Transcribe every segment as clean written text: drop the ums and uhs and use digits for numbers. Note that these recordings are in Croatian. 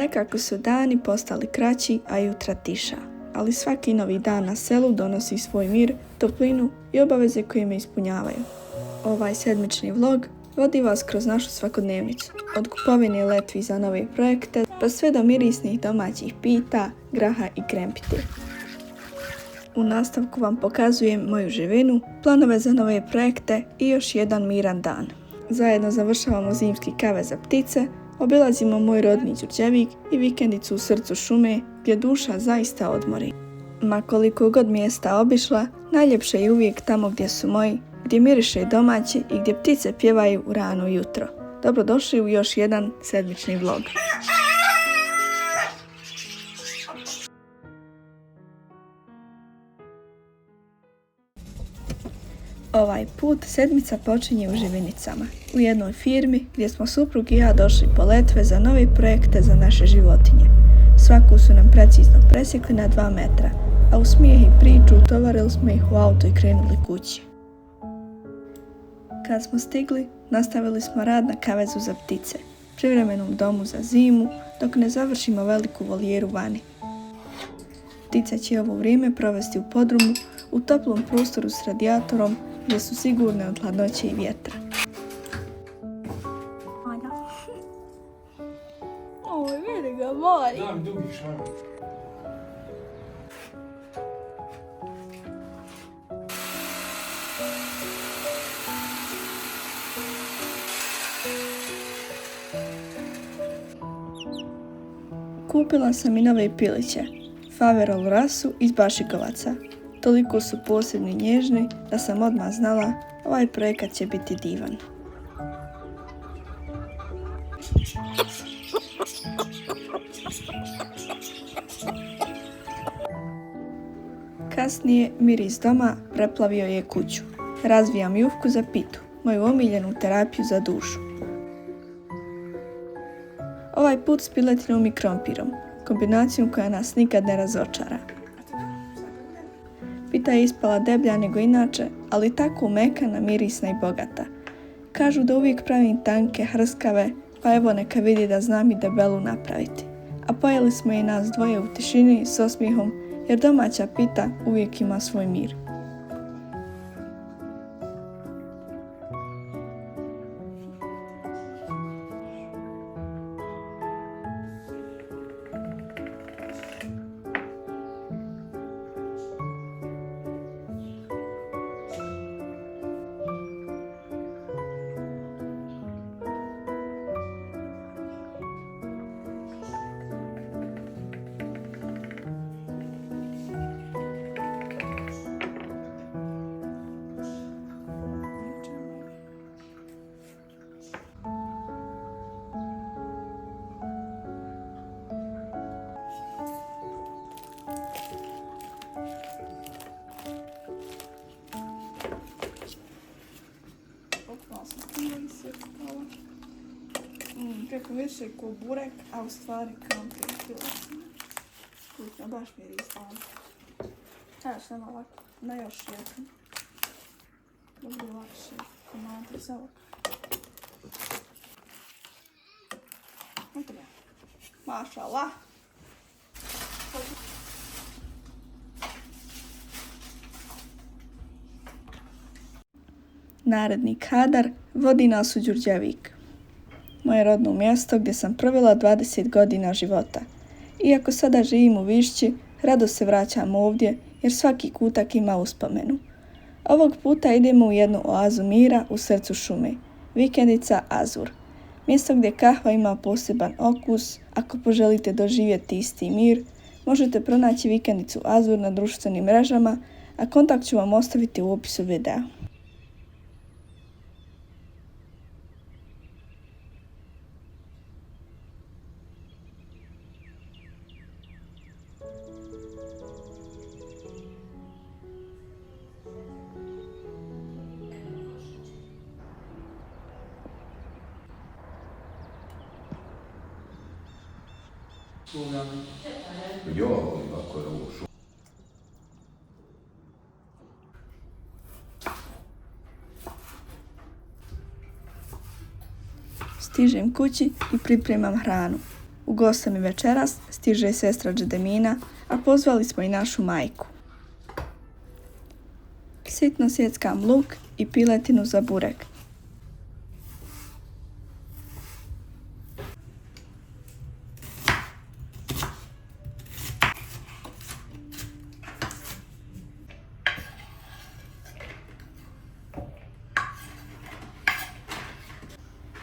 Nekako su dani postali kraći, a jutra tiša. Ali svaki novi dan na selu donosi svoj mir, toplinu i obaveze koje me ispunjavaju. Ovaj sedmični vlog vodi vas kroz našu svakodnevnicu, od kupovine letvi za nove projekte, pa sve do mirisnih domaćih pita, graha i krempiti. U nastavku vam pokazujem moju živinu, planove za nove projekte i još jedan miran dan. Zajedno završavamo zimski kavez za ptice, obilazimo moj rodni Đurđevik i vikendicu u srcu šume gdje duša zaista odmori. Ma koliko god mjesta obišla, najljepše je uvijek tamo gdje su moji, gdje miriše domaći i gdje ptice pjevaju u rano jutro. Dobrodošli u još jedan sedmični vlog. Ovaj put sedmica počinje u Živinicama, u jednoj firmi gdje smo suprug i ja došli po letve za nove projekte za naše životinje. Svaku su nam precizno presjekli na 2 metra, a u smijeh i priču utovarili smo ih u auto i krenuli kući. Kad smo stigli, nastavili smo rad na kavezu za ptice, privremenom domu za zimu, dok ne završimo veliku volijeru vani. Ptice će ovo vrijeme provesti u podrumu, u toplom prostoru s radijatorom, gdje su sigurne od hladnoće i vjetra. Oj, vidi ga, mori! Dam dugi šarak. Kupila sam i nove piliće, Faverol rasu iz Bašikovaca. Toliko su posebni i nježni da sam odmah znala ovaj projekat će biti divan. Kasnije miris doma preplavio je kuću. Razvijam jufku za pitu, moju omiljenu terapiju za dušu. Ovaj put s piletinom i krompirom, kombinacijom koja nas nikad ne razočara. Pita je ispala deblja nego inače, ali tako mekana, mirisna i bogata. Kažu da uvijek pravim tanke, hrskave, pa evo neka vidi da znam i debelu napraviti. A pojeli smo i nas dvoje u tišini s osmijehom, jer domaća pita uvijek ima svoj mir. Kako više ko burek, a u stvari krompir pilosno. Kućno, baš mirisno. Čaš nam ovako, na još jedan. Dobro lakše, komandri za ovako. Eto ga. Maša Allah. Naredni kadar vodi nas u Đurđevik, moje rodno mjesto gdje sam provela 20 godina života. Iako sada živim u Višći, rado se vraćam ovdje jer svaki kutak ima uspomenu. Ovog puta idemo u jednu oazu mira u srcu šume, vikendica Azur. Mjesto gdje kahva ima poseban okus. Ako poželite doživjeti isti mir, možete pronaći vikendicu Azur na društvenim mrežama, a kontakt ću vam ostaviti u opisu videa. Jo, kako je ovo šo. Stižem kući i pripremam hranu. U goste mi večeras stiže sestra Džedemina, a pozvali smo i našu majku. Sitno sjeckam luk i piletinu za burek.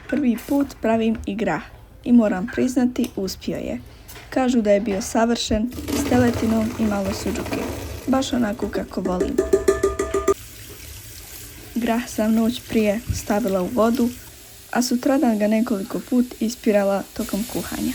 Prvi put pravim i grah i moram priznati uspio je. Kažu da je bio savršen, s teletinom i malo suđuke. Baš onako kako volim. Grah sam noć prije stavila u vodu, a sutradan ga nekoliko put ispirala tokom kuhanja.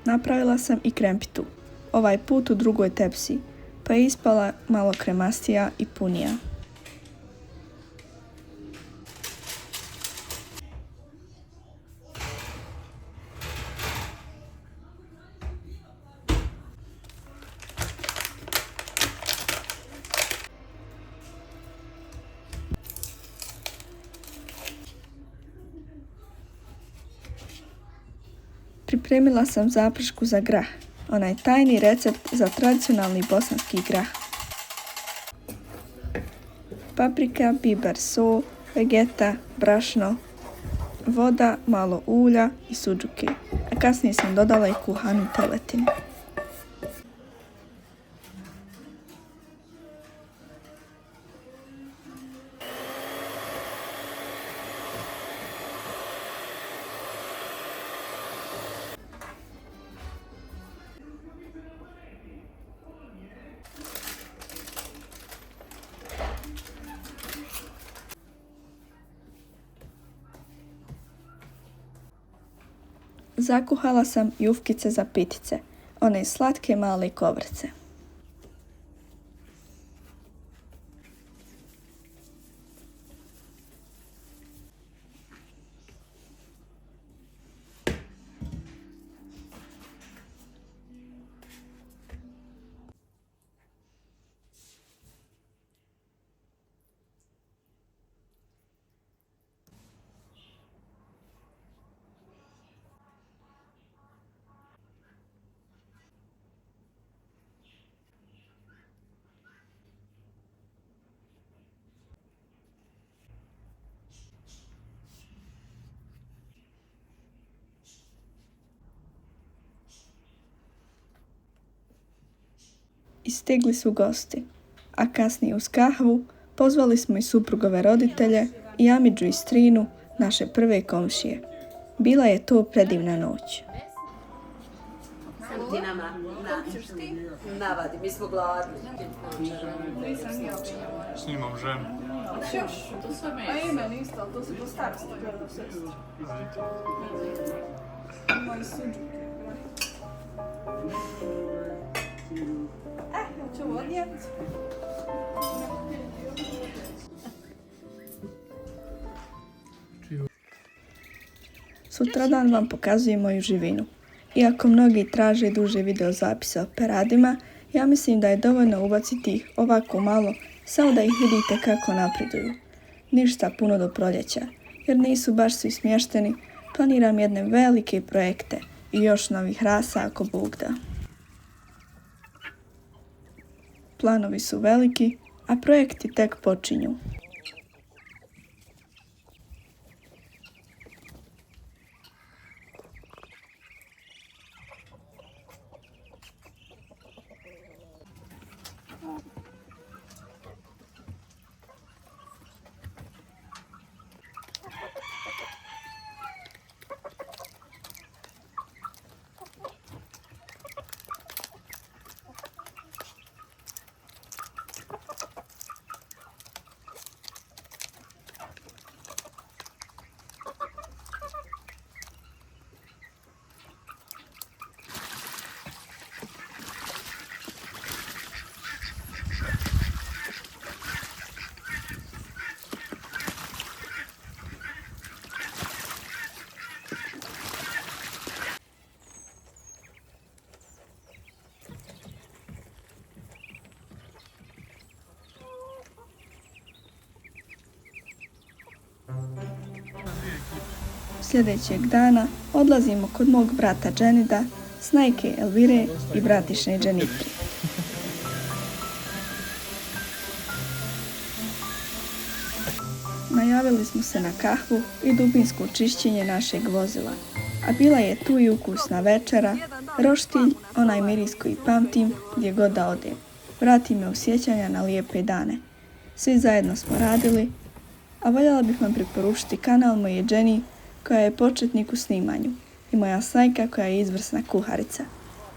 Napravila sam i krempitu, ovaj put u drugoj tepsi, pa je ispala malo kremastija i punija. Pripremila sam zapršku za grah, onaj tajni recept za tradicionalni bosanski grah. Paprika, biber, sol, vegeta, brašno, voda, malo ulja i suđuke, a kasnije sam dodala i kuhanu teletinu. Zakuhala sam jufkice za pitice, one slatke male kovrce. I stigli su gosti, a kasnije uz kahvu pozvali smo i suprugove roditelje i Amidžu i Strinu, naše prve komšije. Bila je to predivna noć. Sam ti nama navadi, mi smo gladni. Snimam ženu. A ime isto, ali to se po starosti gleda sestri. Ima i suđuke. Hoću odjeti. Sutradan vam pokazujem moju živinu. Iako mnogi traže duže video zapise o peradima, ja mislim da je dovoljno ubaciti ih ovako malo, samo da ih vidite kako napreduju. Ništa puno do proljeća, jer nisu baš svi smješteni, planiram jedne velike projekte i još novih rasa ako Bog da. Planovi su veliki, a projekti tek počinju. Sljedećeg dana odlazimo kod mog brata Dženida, snajke Elvire i bratišne Dženitke. Najavili smo se na kahvu i dubinsko čišćenje našeg vozila, a bila je tu i ukusna večera, roštilj, onaj miris koji pamtim gdje god da odem. Vrati me u sjećanja na lijepe dane. Svi zajedno smo radili, a voljela bih vam preporučiti kanal moje Dženi koja je početnik u snimanju i moja snajka koja je izvrsna kuharica.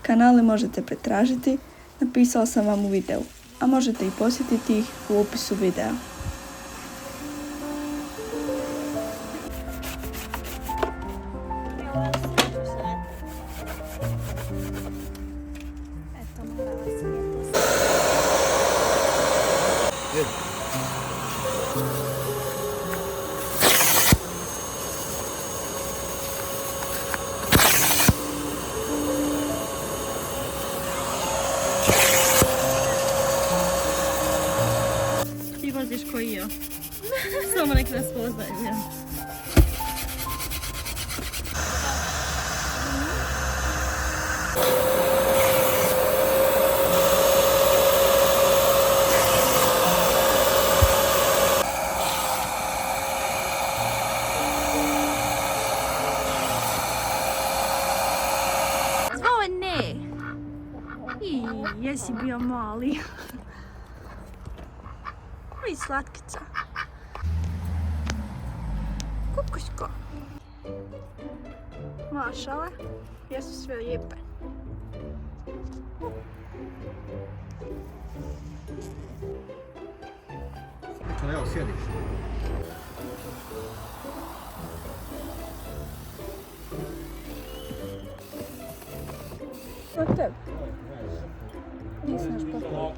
Kanale možete pretražiti, napisala sam vam u videu, a možete i posjetiti ih u opisu videa. Ti voziš koji ja. Samo nek nas poznaju, ja. Zvone! I jesi bio mali. I slatkica. Kukuško. Mašala, jesu sve lijepe. Evo, sjediš. Od tebe. Nisam još popala.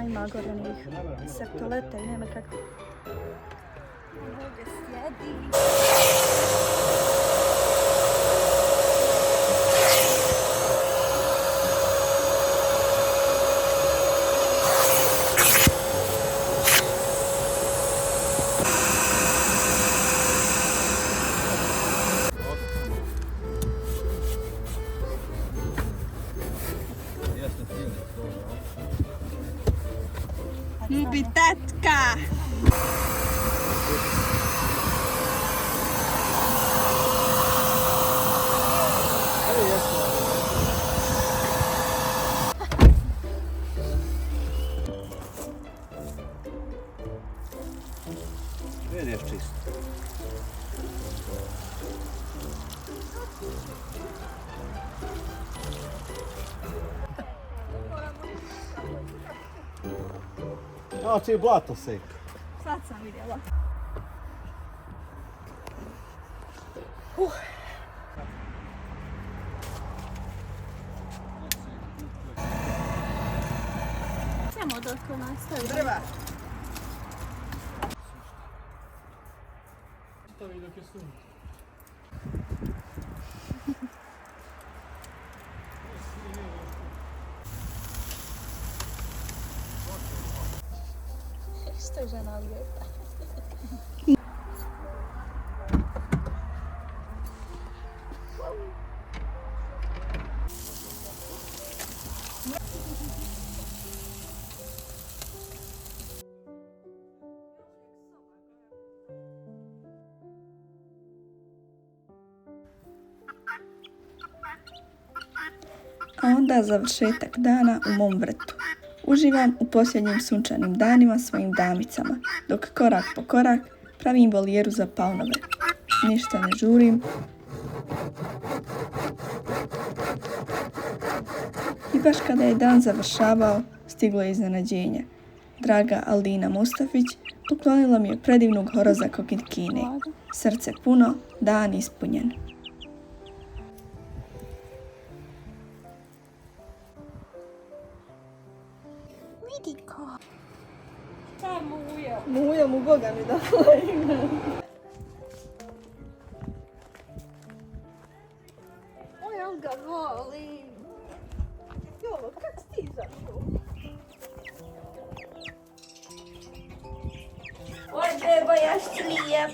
Ima gore onih septoleta i nema kako. Ovdje sjedi. Ljubi tetka! Vidiš čisto. Znači, blato sek. Sad sam vidjela. Samo dok nastavi. Drva. Što je žena lijepa. A onda završetak dana u mom vrtu. Uživam u posljednjim sunčanim danima svojim damicama, dok korak po korak pravim volijeru za paunove. Ništa ne žurim. I baš kada je dan završavao, stiglo je iznenađenje. Draga Aldina Mustafić poklonila mi je predivnog horoza kokitkine. Srce puno, dan ispunjen. Vidi ko. Šta muja? Muja mu Boga mi dala. Oj, on ga voli. Jo, kak si ti zašao? Oj, treba ja baš lijep.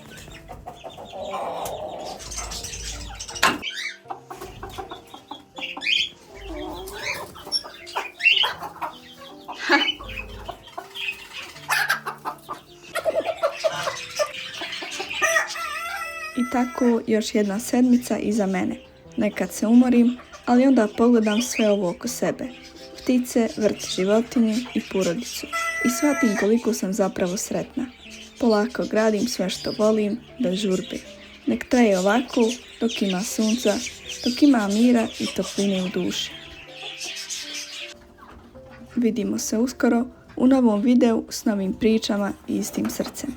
I tako još jedna sedmica iza mene. Nekad se umorim, ali onda pogledam sve ovo oko sebe. Ptice, vrt životinje i porodicu. I shvatim koliko sam zapravo sretna. Polako gradim sve što volim, bez žurbe. Nek traje ovako, dok ima sunca, dok ima mira i topline u duši. Vidimo se uskoro u novom videu s novim pričama i istim srcem.